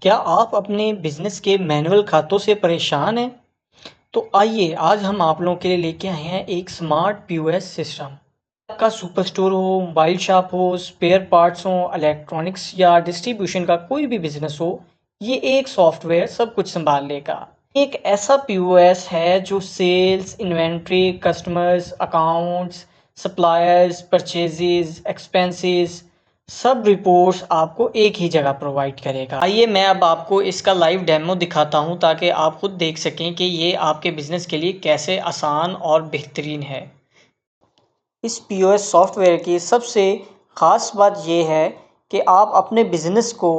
क्या आप अपने बिज़नेस के मैनुअल खातों से परेशान हैं? तो आइए आज हम आप लोगों के लिए लेके आए हैं एक स्मार्ट पीओएस सिस्टम। आपका सुपर स्टोर हो, मोबाइल शॉप हो, स्पेयर पार्ट्स हो, इलेक्ट्रॉनिक्स या डिस्ट्रीब्यूशन का कोई भी बिज़नेस हो, ये एक सॉफ्टवेयर सब कुछ सँभाल लेगा। एक ऐसा पीओएस है जो sales, inventory, customers, accounts, suppliers, purchases, expenses सब रिपोर्ट्स आपको एक ही जगह प्रोवाइड करेगा। आइए मैं अब आपको इसका लाइव डेमो दिखाता हूँ ताकि आप खुद देख सकें कि ये आपके बिज़नेस के लिए कैसे आसान और बेहतरीन है। इस पीओएस सॉफ्टवेयर की सबसे ख़ास बात ये है कि आप अपने बिज़नेस को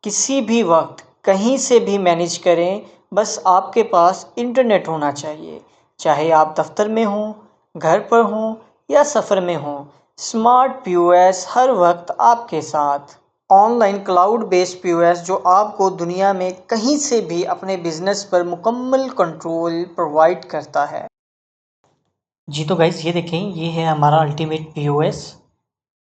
किसी भी वक्त कहीं से भी मैनेज करें, बस आपके पास इंटरनेट होना चाहिए। चाहे आप दफ्तर में हों, घर पर हों या सफ़र में हों, स्मार्ट पीओएस हर वक्त आपके साथ। ऑनलाइन क्लाउड बेस्ड पीओएस जो आपको दुनिया में कहीं से भी अपने बिज़नेस पर मुकम्मल कंट्रोल प्रोवाइड करता है। जी तो गाइस ये देखें, ये है हमारा अल्टीमेट पीओएस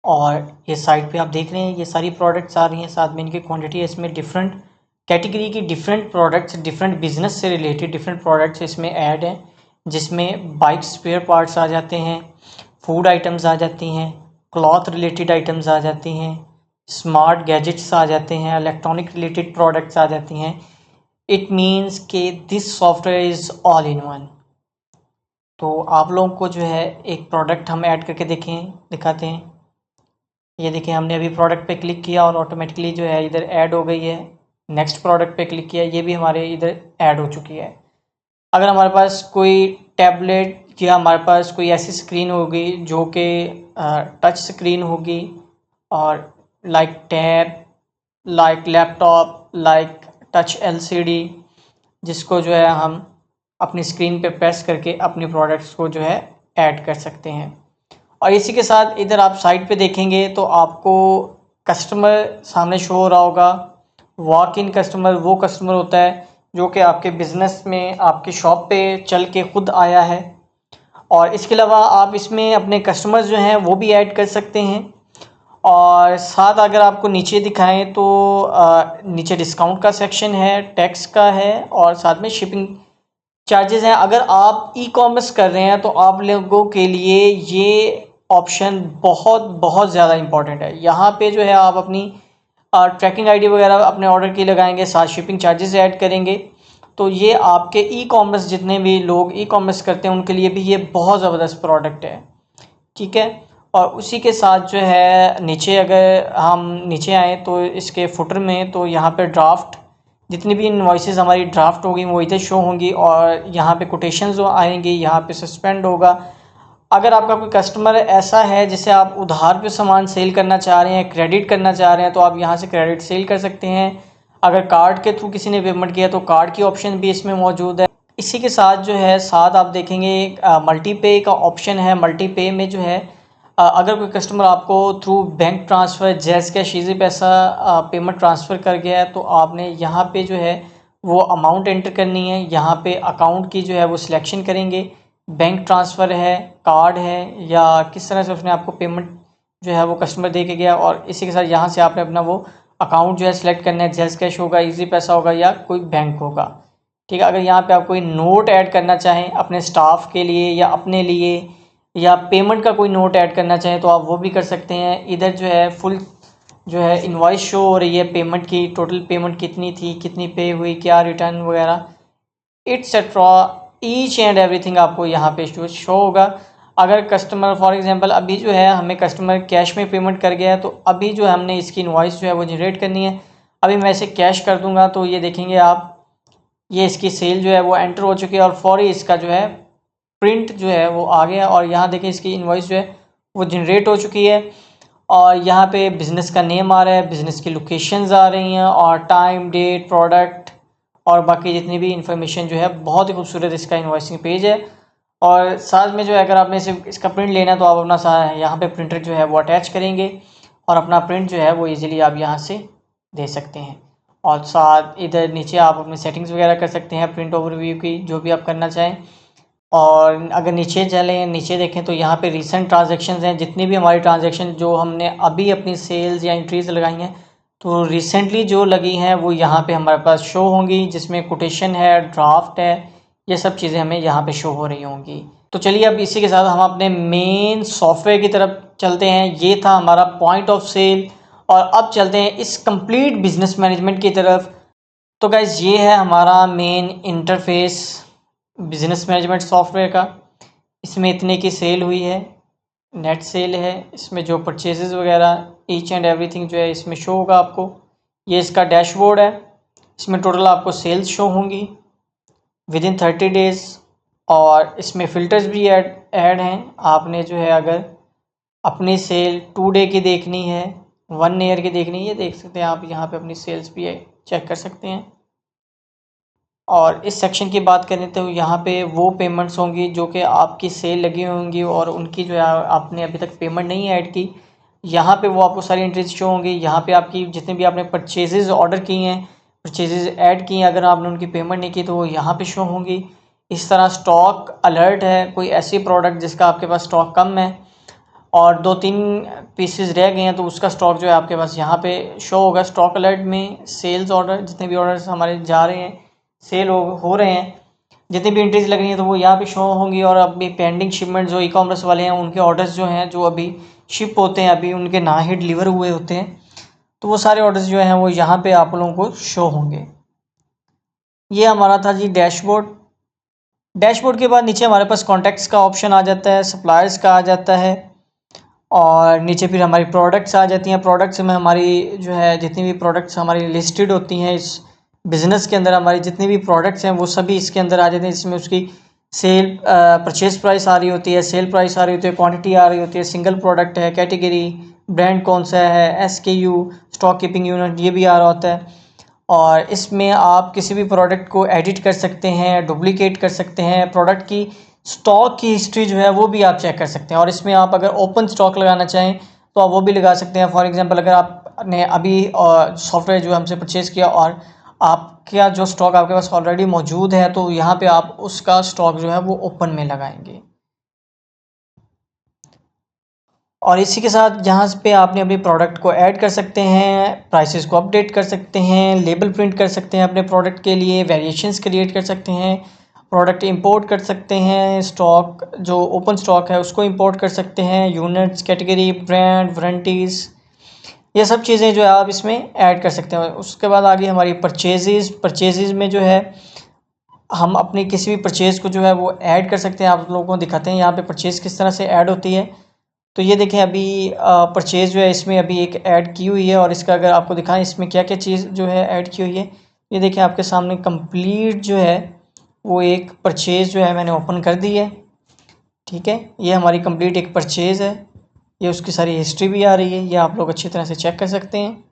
और ये साइड पे आप देख रहे हैं ये सारी प्रोडक्ट्स आ रही हैं, साथ में इनकी क्वांटिटी है। इसमें डिफरेंट कैटेगरी की डिफरेंट प्रोडक्ट्स, डिफरेंट बिजनेस से रिलेटेड डिफरेंट प्रोडक्ट्स इसमें ऐड हैं, जिसमें बाइक स्पेयर पार्ट्स आ जाते हैं, फूड आइटम्स आ जाती हैं, क्लॉथ रिलेटेड आइटम्स आ जाती हैं, स्मार्ट गैजेट्स आ जाते हैं, इलेक्ट्रॉनिक रिलेटेड प्रोडक्ट्स आ जाती हैं। इट मीन्स कि this software is all in one. तो आप लोगों को जो है एक प्रोडक्ट हम ऐड करके दिखाते हैं। ये देखिए हमने अभी प्रोडक्ट पे क्लिक किया और ऑटोमेटिकली जो है इधर ऐड हो गई है। नेक्स्ट प्रोडक्ट पे क्लिक किया, ये भी हमारे इधर ऐड हो चुकी है। अगर हमारे पास कोई टैबलेट या हमारे पास कोई ऐसी स्क्रीन होगी जो कि टच स्क्रीन होगी और like tab, like laptop, like touch LCD, जिसको जो है हम अपनी स्क्रीन पे प्रेस करके अपनी प्रोडक्ट्स को जो है ऐड कर सकते हैं। और इसी के साथ इधर आप साइड पे देखेंगे तो आपको कस्टमर सामने शो हो रहा होगा। वॉक इन कस्टमर वो कस्टमर होता है जो कि आपके बिज़नेस में आपकी शॉप पे चल के खुद आया है। और इसके अलावा आप इसमें अपने कस्टमर्स जो हैं वो भी ऐड कर सकते हैं। और साथ अगर आपको नीचे दिखाएं तो नीचे डिस्काउंट का सेक्शन है, टैक्स का है और साथ में शिपिंग चार्जेस हैं। अगर आप ई कॉमर्स कर रहे हैं तो आप लोगों के लिए ये ऑप्शन बहुत बहुत ज़्यादा इम्पॉर्टेंट है। यहाँ पे जो है आप अपनी ट्रैकिंग आईडी वगैरह अपने ऑर्डर की लगाएंगे, साथ शिपिंग चार्जेस ऐड करेंगे, तो ये आपके ई कॉमर्स जितने भी लोग ई कॉमर्स करते हैं उनके लिए भी ये बहुत ज़बरदस्त प्रोडक्ट है। ठीक है। और उसी के साथ जो है नीचे अगर हम नीचे आए तो इसके फुटर में तो यहाँ पे ड्राफ्ट, जितनी भी इनवॉइसेस हमारी ड्राफ्ट होगी वो इधर शो होंगी और यहाँ पे कोटेशंस जो आएंगी, यहाँ पे सस्पेंड होगा। अगर आपका कोई कस्टमर ऐसा है जिसे आप उधार पे सामान सेल करना चाह रहे हैं, क्रेडिट करना चाह रहे हैं, तो आप यहाँ से क्रेडिट सेल कर सकते हैं। अगर कार्ड के थ्रू किसी ने पेमेंट किया तो कार्ड की ऑप्शन भी इसमें मौजूद है। इसी के साथ जो है साथ आप देखेंगे मल्टी पे का ऑप्शन है। मल्टी पे में जो है अगर कोई कस्टमर आपको through bank transfer, jazz cash, easy पैसा पेमेंट ट्रांसफ़र कर गया है तो आपने यहाँ पे जो है वो अमाउंट एंटर करनी है। यहाँ पे अकाउंट की जो है वो सिलेक्शन करेंगे, बैंक ट्रांसफ़र है, कार्ड है या किस तरह से उसने आपको पेमेंट जो है वो कस्टमर दे के गया। और इसी के साथ यहाँ से आपने अपना वो अकाउंट जो है सिलेक्ट करना है, जैज़ कैश होगा, ईज़ी पैसा होगा या कोई बैंक होगा। ठीक है। अगर यहाँ पे आप कोई नोट ऐड करना चाहें अपने स्टाफ के लिए या अपने लिए, या पेमेंट का कोई नोट ऐड करना चाहें तो आप वो भी कर सकते हैं। इधर जो है फुल जो है इनवॉइस शो हो रही है पेमेंट की, टोटल पेमेंट कितनी थी, कितनी पे हुई, क्या रिटर्न वगैरह, एटसेट्रा, ईच एंड एवरीथिंग आपको यहाँ पे शो होगा। अगर कस्टमर फॉर एग्जांपल अभी जो है हमें कस्टमर कैश में पेमेंट कर गया है तो अभी जो हमने इसकी इनवॉइस जो है वो जनरेट करनी है। अभी मैं इसे कैश कर दूंगा तो ये देखेंगे आप, ये इसकी सेल जो है वो एंटर हो चुकी है और फौरी इसका जो है प्रिंट जो है वो आ गया और यहाँ देखें इसकी इनवॉइस जो है वो जनरेट हो चुकी है। और यहाँ पे बिज़नेस का नेम आ रहा है, बिज़नेस की लोकेशंस आ रही हैं और टाइम, डेट, प्रोडक्ट और बाकी जितनी भी इंफॉर्मेशन जो है। बहुत ही खूबसूरत इसका इनवॉइसिंग पेज है। और साथ में जो है अगर आपने सिर्फ इसका प्रिंट लेना है तो आप अपना यहाँ पे प्रिंटर जो है वो अटैच करेंगे और अपना प्रिंट जो है वो ईज़िली आप यहाँ से दे सकते हैं। और साथ इधर नीचे आप अपनी सेटिंग्स वगैरह कर सकते हैं प्रिंट ओवरव्यू की, जो भी आप करना चाहें। और अगर नीचे चलें, नीचे देखें तो यहाँ पे रीसेंट ट्रांजैक्शंस हैं, जितनी भी हमारी ट्रांजैक्शन जो हमने अभी अपनी सेल्स या एंट्रीज लगाई हैं तो रिसेंटली जो लगी हैं वो यहाँ पे हमारे पास शो होंगी, जिसमें कोटेशन है, ड्राफ्ट है, ये सब चीज़ें हमें यहाँ पे शो हो रही होंगी। तो चलिए अब इसी के साथ हम अपने मेन सॉफ्टवेयर की तरफ चलते हैं। ये था हमारा पॉइंट ऑफ सेल, और अब चलते हैं इस कंप्लीट बिजनेस मैनेजमेंट की तरफ। तो गाइज ये है हमारा main interface business management software का। इसमें इतने की सेल हुई है, नेट सेल है, इसमें जो परचेजेस वगैरह ईच एंड एवरीथिंग जो है इसमें शो होगा आपको। ये इसका डैशबोर्ड है, इसमें टोटल आपको सेल्स शो होंगी विदिन 30 डेज़, और इसमें फ़िल्टर्स भी ऐड हैं। आपने जो है अगर अपनी सेल 2 डे की देखनी है, 1 ईयर की देखनी है, ये देख सकते हैं आप यहाँ पे अपनी सेल्स भी चेक कर सकते हैं। और इस सेक्शन की बात करें तो यहाँ पे वो पेमेंट्स होंगी जो कि आपकी सेल लगी होंगी और उनकी जो है आपने अभी तक पेमेंट नहीं ऐड की, यहाँ पे वो आपको सारी एंट्रीज शो होंगी। यहाँ पे आपकी जितने भी आपने परचेजेज़ ऑर्डर किए हैं, परचेजेज़ ऐड किए हैं, अगर आपने उनकी पेमेंट नहीं की तो वो यहाँ पे शो होंगी। इस तरह स्टॉक अलर्ट है, कोई ऐसी प्रोडक्ट जिसका आपके पास स्टॉक कम है और 2-3 पीसेस रह गए हैं तो उसका स्टॉक जो है आपके पास यहाँ पे शो होगा। स्टॉक अलर्ट में सेल्स ऑर्डर, जितने भी ऑर्डर्स हमारे जा रहे हैं, सेल हो रहे हैं, जितनी भी एंट्रीज लग रही हैं तो वो यहाँ पे शो होंगी। और अभी पेंडिंग शिपमेंट जो ई कॉमर्स वाले हैं उनके ऑर्डर्स जो हैं जो अभी शिप होते हैं, अभी उनके ना ही डिलीवर हुए होते हैं, तो वो सारे ऑर्डर्स जो हैं वो यहाँ पे आप लोगों को शो होंगे। ये हमारा था जी डैशबोर्ड। डैशबोर्ड के बाद नीचे हमारे पास कॉन्टैक्ट्स का ऑप्शन आ जाता है, सप्लायर्स का आ जाता है, और नीचे फिर हमारी प्रोडक्ट्स आ जाती हैं। प्रोडक्ट्स में हमारी जो है जितनी भी प्रोडक्ट्स हमारी लिस्टेड होती हैं इस बिज़नेस के अंदर, हमारी जितनी भी प्रोडक्ट्स हैं वो सभी इसके अंदर आ जाते हैं। इसमें उसकी सेल परचेज प्राइस आ रही होती है, सेल प्राइस आ रही होती है, क्वांटिटी आ रही होती है, सिंगल प्रोडक्ट है, कैटेगरी, ब्रांड कौन सा है, SKU, स्टॉक कीपिंग यूनिट, ये भी आ रहा होता है। और इसमें आप किसी भी प्रोडक्ट को एडिट कर सकते हैं, डुप्लीकेट कर सकते हैं, प्रोडक्ट की स्टॉक की हिस्ट्री जो है वो भी आप चेक कर सकते हैं। और इसमें आप अगर ओपन स्टॉक लगाना चाहें तो आप वो भी लगा सकते हैं। फॉर एग्जांपल अगर आपने अभी सॉफ्टवेयर जो हमसे परचेज़ किया और आपका जो स्टॉक आपके पास ऑलरेडी मौजूद है तो यहाँ पे आप उसका स्टॉक जो है वो ओपन में लगाएंगे। और इसी के साथ यहाँ पे आपने अपने प्रोडक्ट को ऐड कर सकते हैं, प्राइसेस को अपडेट कर सकते हैं, लेबल प्रिंट कर सकते हैं अपने प्रोडक्ट के लिए, वेरिएशंस क्रिएट कर सकते हैं, प्रोडक्ट इंपोर्ट कर सकते हैं, स्टॉक जो ओपन स्टॉक है उसको इंपोर्ट कर सकते हैं, यूनिट्स, कैटेगरी, ब्रांड, वारंटीज़, ये सब चीज़ें जो है आप इसमें ऐड कर सकते हैं। उसके बाद आगे हमारी परचेज़ में जो है हम अपनी किसी भी परचेज़ को जो है वो ऐड कर सकते हैं। आप लोगों को दिखाते हैं यहाँ पे परचेज़ किस तरह से ऐड होती है। तो ये देखें अभी परचेज़ जो है इसमें अभी एक ऐड की हुई है, और इसका अगर आपको दिखाएं इसमें क्या क्या चीज़ जो है ऐड की हुई है, ये देखें आपके सामने कंप्लीट जो है वो एक परचेज़ जो है मैंने ओपन कर दी है। ठीक है, ये हमारी कंप्लीट एक परचेज़ है, ये उसकी सारी हिस्ट्री भी आ रही है, ये आप लोग अच्छी तरह से चेक कर सकते हैं।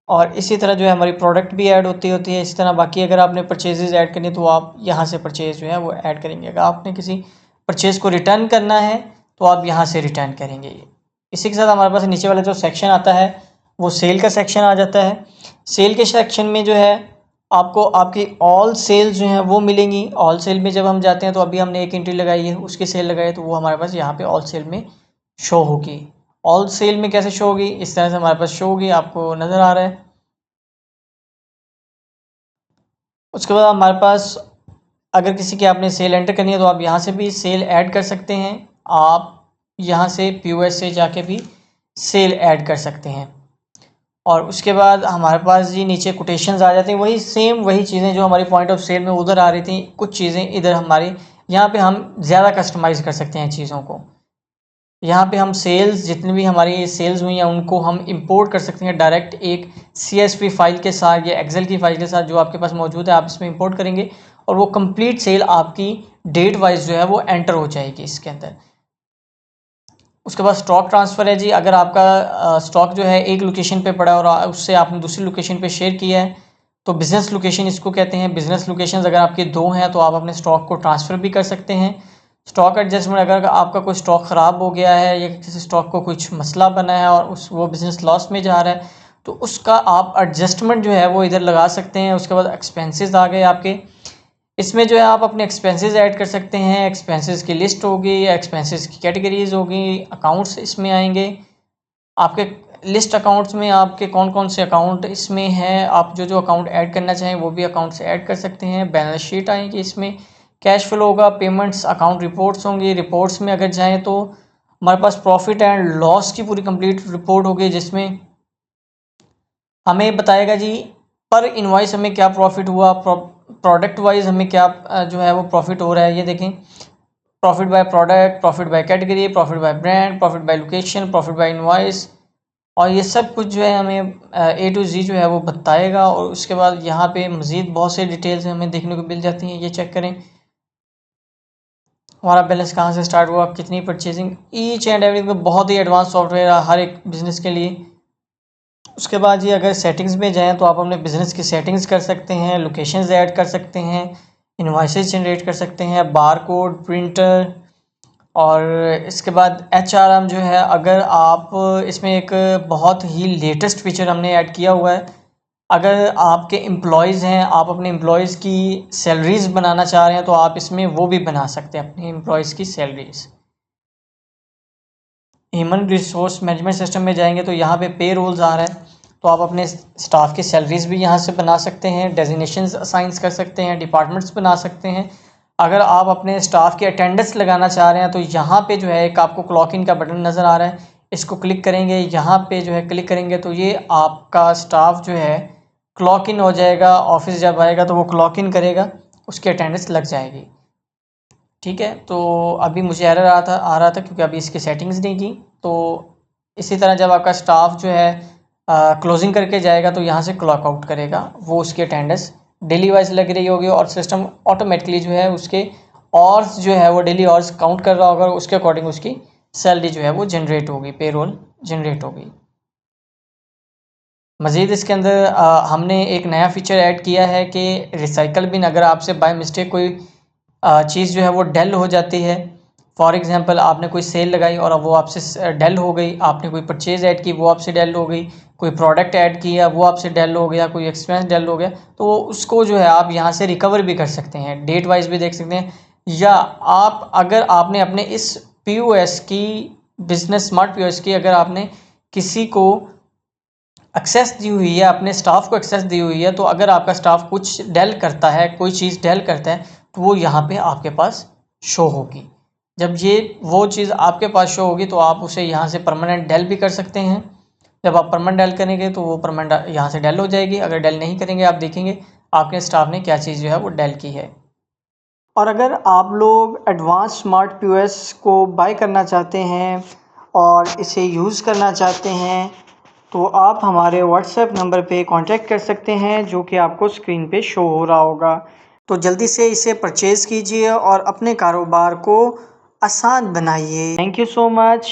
और इसी तरह जो है हमारी प्रोडक्ट भी ऐड होती है। इसी तरह बाकी अगर आपने परचेजेज़ ऐड करनी तो आप यहाँ से परचेज़ जो है वो ऐड करेंगे। अगर आपने किसी परचेज़ को रिटर्न करना है तो आप यहाँ से रिटर्न करेंगे। इसी के साथ हमारे पास नीचे वाला जो सेक्शन आता है वो सेल का सेक्शन आ जाता है। सेल के सेक्शन में जो है आपको आपकी ऑल सेल्स जो हैं वो मिलेंगी। ऑल सेल में जब हम जाते हैं तो अभी हमने एक एंट्री लगाई है, उसकी सेल लगाई है तो वो हमारे पास यहाँ पे ऑल सेल में शो होगी। ऑल सेल में कैसे शो होगी, इस तरह से हमारे पास शो होगी, आपको नज़र आ रहा है। उसके बाद हमारे पास अगर किसी की आपने सेल एंटर करनी है तो आप यहाँ से भी सेल ऐड कर सकते हैं। आप यहाँ से POS से जाके भी सेल ऐड कर सकते हैं। और उसके बाद हमारे पास जी नीचे कोटेशंस आ जाते हैं, वही सेम वही चीज़ें जो हमारी पॉइंट ऑफ सेल में उधर आ रही थी, कुछ चीज़ें इधर हमारे यहाँ पे हम ज़्यादा कस्टमाइज़ कर सकते हैं चीज़ों को। यहाँ पे हम सेल्स जितनी भी हमारी सेल्स हुई हैं उनको हम इंपोर्ट कर सकते हैं डायरेक्ट एक CSV फाइल के साथ या एक्सेल की फाइल के साथ जो आपके पास मौजूद है, आप इसमें इंपोर्ट करेंगे और वो कंप्लीट सेल आपकी डेट वाइज जो है वो एंटर हो जाएगी इसके अंदर। उसके बाद स्टॉक ट्रांसफ़र है जी। अगर आपका स्टॉक जो है एक लोकेशन पे पड़ा है और उससे आपने दूसरी लोकेशन पे शेयर किया है तो बिज़नेस लोकेशन इसको कहते हैं। बिज़नेस लोकेशंस अगर आपके 2 हैं तो आप अपने स्टॉक को ट्रांसफ़र भी कर सकते हैं। स्टॉक एडजस्टमेंट, अगर आपका कोई स्टॉक ख़राब हो गया है या किसी स्टॉक को कुछ मसला बना है और वो बिज़नेस लॉस में जा रहा है तो उसका आप एडजस्टमेंट जो है वो इधर लगा सकते हैं। उसके बाद एक्सपेंसेस आ गए आपके, इसमें जो है आप अपने एक्सपेंसेस ऐड कर सकते हैं। एक्सपेंसेस की लिस्ट होगी, एक्सपेंसेस की कैटेगरीज होगी, अकाउंट्स इसमें आएंगे। आपके लिस्ट अकाउंट्स में आपके कौन कौन से अकाउंट इसमें हैं, आप जो जो अकाउंट ऐड करना चाहें वो भी अकाउंट से ऐड कर सकते हैं। बैलेंस शीट आएगी, इसमें कैश फ्लो होगा, पेमेंट्स, अकाउंट रिपोर्ट्स होंगी। रिपोर्ट्स में अगर जाएं तो हमारे पास प्रॉफिट एंड लॉस की पूरी कंप्लीट रिपोर्ट होगी, जिसमें हमें बताएगा जी पर इनवॉइस हमें क्या प्रॉफिट हुआ, प्रोडक्ट वाइज हमें क्या जो है वो प्रॉफिट हो रहा है। ये देखें, profit by product, profit by category, profit by brand, profit by location, profit by invoice, और ये सब कुछ जो है हमें ए टू जी जो है वो बताएगा। और उसके बाद यहाँ पे मज़ीद बहुत से डिटेल्स हमें देखने को मिल जाती हैं। ये चेक करें हमारा बैलेंस कहाँ से स्टार्ट हुआ, कितनी परचेजिंग, ईच एंड एवरीथिंग, बहुत ही एडवांस सॉफ्टवेयर है हर एक बिज़नेस के लिए। उसके बाद ये अगर सेटिंग्स में जाएँ तो आप अपने बिज़नेस की सेटिंग्स कर सकते हैं, लोकेशंस ऐड कर सकते हैं, इनवॉइसेस जनरेट कर सकते हैं, बार कोड, प्रिंटर, और इसके बाद एचआरएम जो है, अगर आप इसमें एक बहुत ही लेटेस्ट फीचर हमने ऐड किया हुआ है। अगर आपके एम्प्लॉयज़ हैं, आप अपने एम्प्लॉयज़ की सैलरीज़ बनाना चाह रहे हैं तो आप इसमें वो भी बना सकते हैं, अपने एम्प्लॉयज़ की salaries. Human resource management system में जाएंगे तो यहाँ पे पे रोल्स आ रहा है, तो आप अपने स्टाफ की सैलरीज़ भी यहाँ से बना सकते हैं, डेजिग्नेशंस असाइंस कर सकते हैं, डिपार्टमेंट्स बना सकते हैं। अगर आप अपने स्टाफ की अटेंडेंस लगाना चाह रहे हैं तो यहाँ पे जो है एक आपको क्लॉक इन का बटन नज़र आ रहा है, इसको क्लिक करेंगे, यहाँ पे जो है क्लिक करेंगे तो ये आपका स्टाफ जो है क्लॉक इन हो जाएगा। ऑफिस जब आएगा तो वो क्लॉक इन करेगा, उसकी अटेंडेंस लग जाएगी। ठीक है, तो अभी मुझे एरर आ रहा था क्योंकि अभी इसकी सेटिंग्स नहीं की। तो इसी तरह जब आपका स्टाफ जो है क्लोजिंग करके जाएगा तो यहाँ से क्लॉक आउट करेगा, वो उसकी अटेंडेंस डेली वाइज लग रही होगी और सिस्टम ऑटोमेटिकली जो है उसके ऑर्स जो है वो डेली ऑर्स काउंट कर रहा होगा और उसके अकॉर्डिंग उसकी सैलरी जो है वो जनरेट होगी, पेरोल जनरेट होगी। मज़ीद इसके अंदर हमने एक नया फीचर ऐड किया है कि रिसाइकल बिन, अगर आपसे बाय मिस्टेक कोई चीज़ जो है वो डेल हो जाती है, फॉर एग्जांपल आपने कोई सेल लगाई और वो आपसे डेल हो गई, आपने कोई परचेज़ ऐड की वो आपसे डेल हो गई, कोई प्रोडक्ट ऐड किया वो आपसे डेल हो गया, कोई एक्सपेंस डेल हो गया, तो उसको जो है आप यहाँ से रिकवर भी कर सकते हैं, डेट वाइज भी देख सकते हैं। या आप अगर आपने अपने इस POS की, बिजनेस स्मार्ट POS की, अगर आपने किसी को एक्सेस दी हुई है, अपने स्टाफ को एक्सेस दी हुई है, तो अगर आपका स्टाफ कुछ डेल करता है, कोई चीज़ डेल करता है, तो वो यहाँ पे आपके पास शो होगी। जब ये वो चीज़ आपके पास शो होगी तो आप उसे यहाँ से परमानेंट डेल भी कर सकते हैं। जब आप परमानेंट डेल करेंगे तो वो परमानेंट यहाँ से डेल हो जाएगी। अगर डेल नहीं करेंगे, आप देखेंगे आपके स्टाफ ने क्या चीज़ जो है वो डेल की है। और अगर आप लोग एडवांस स्मार्ट POS को बाय करना चाहते हैं और इसे यूज़ करना चाहते हैं तो आप हमारे व्हाट्सएप नंबर पे कांटेक्ट कर सकते हैं, जो कि आपको स्क्रीन पे शो हो रहा होगा। तो जल्दी से इसे परचेज़ कीजिए और अपने कारोबार को आसान बनाइए। Thank you so much.